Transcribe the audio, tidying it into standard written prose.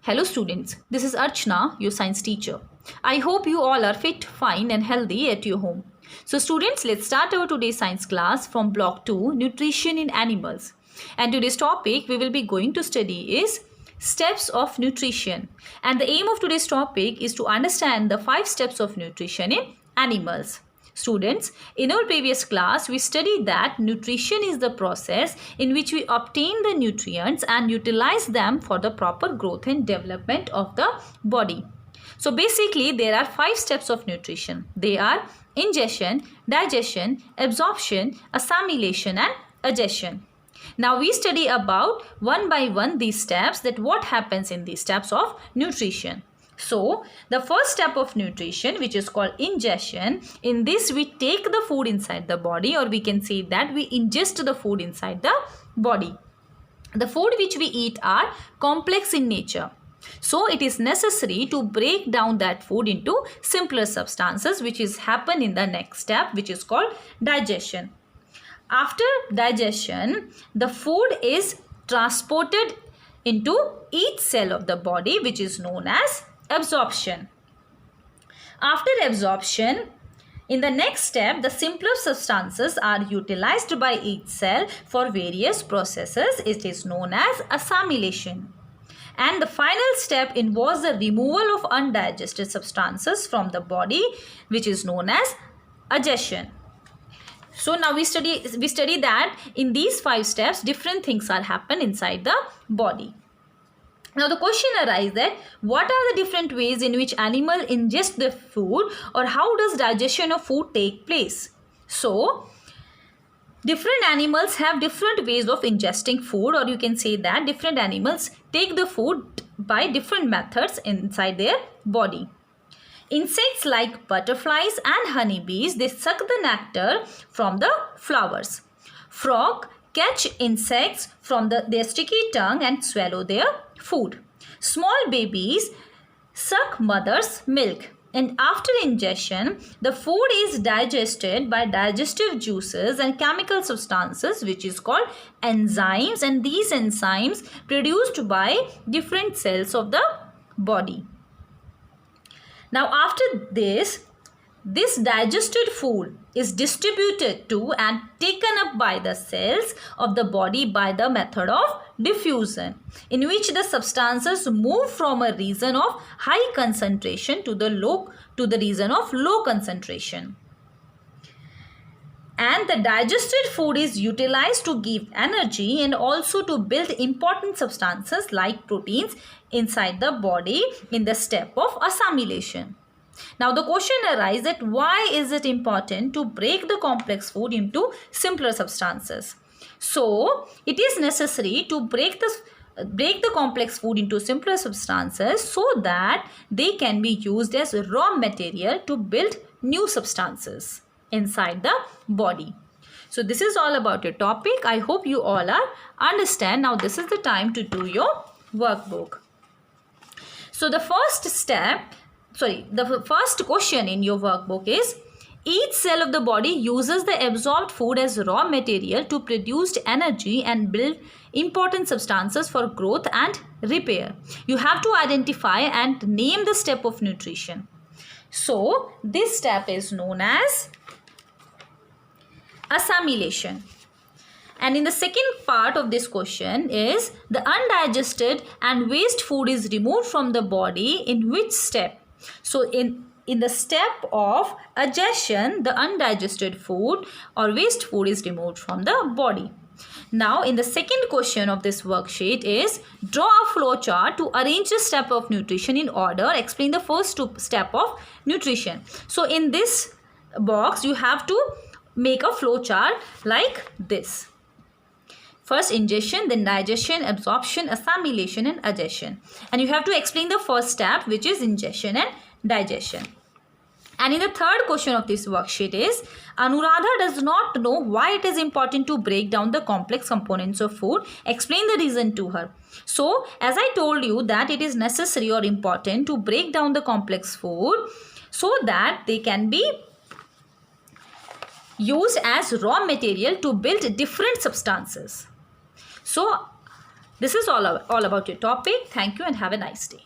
Hello students, this is Archana, your science teacher. I hope you all are fit, fine and healthy at your home. So students, let's start our today's science class from block 2, Nutrition in Animals. And today's topic we will be going to study is steps of nutrition. And the aim of today's topic is to understand the 5 steps of nutrition in animals. Students, in our previous class, we studied that nutrition is the process in which we obtain the nutrients and utilize them for the proper growth and development of the body. So basically, there are 5 steps of nutrition. They are ingestion, digestion, absorption, assimilation and adhesion. Now we study about one by one these steps, that what happens in these steps of nutrition. So, the first step of nutrition, which is called ingestion, in this we take the food inside the body, or we can say that we ingest the food inside the body. The food which we eat are complex in nature. So, it is necessary to break down that food into simpler substances, which is happen in the next step, which is called digestion. After digestion, the food is transported into each cell of the body, which is known as absorption. After absorption, in the next step, the simpler substances are utilized by each cell for various processes. It is known as assimilation. And the final step involves the removal of undigested substances from the body, which is known as adhesion. So now we study that in these 5 steps, different things are happen inside the body. Now the question arises that what are the different ways in which animal ingest the food, or how does digestion of food take place? So different animals have different ways of ingesting food, or you can say that different animals take the food by different methods inside their body. Insects like butterflies and honeybees, they suck the nectar from the flowers. Frog catch insects from their sticky tongue and swallow their food. Small babies suck mother's milk. And after ingestion, the food is digested by digestive juices and chemical substances, which is called enzymes, and these enzymes produced by different cells of the body. Now after this digested food is distributed to and taken up by the cells of the body by the method of diffusion, in which the substances move from a region of high concentration to the region of low concentration. And the digested food is utilized to give energy and also to build important substances like proteins inside the body in the step of assimilation. Now the question arises that why is it important to break the complex food into simpler substances? So it is necessary to break the complex food into simpler substances so that they can be used as raw material to build new substances inside the body. So this is all about your topic. I hope you all are understand. Now this is the time to do your workbook. So the first question in your workbook is, each cell of the body uses the absorbed food as raw material to produce energy and build important substances for growth and repair. You have to identify and name the step of nutrition. So this step is known as assimilation. And in the second part of this question is, the undigested and waste food is removed from the body in which step? So in the step of adhesion, the undigested food or waste food is removed from the body. Now in the second question of this worksheet is, draw a flow chart to arrange the step of nutrition in order. Explain the first step of nutrition. So in this box you have to make a flow chart like this. First ingestion, then digestion, absorption, assimilation and adhesion. And you have to explain the first step, which is ingestion and digestion. And in the third question of this worksheet is, Anuradha does not know why it is important to break down the complex components of food. Explain the reason to her. So as I told you that it is necessary or important to break down the complex food so that they can be used as raw material to build different substances. So This is all about your topic. Thank you and have a nice day.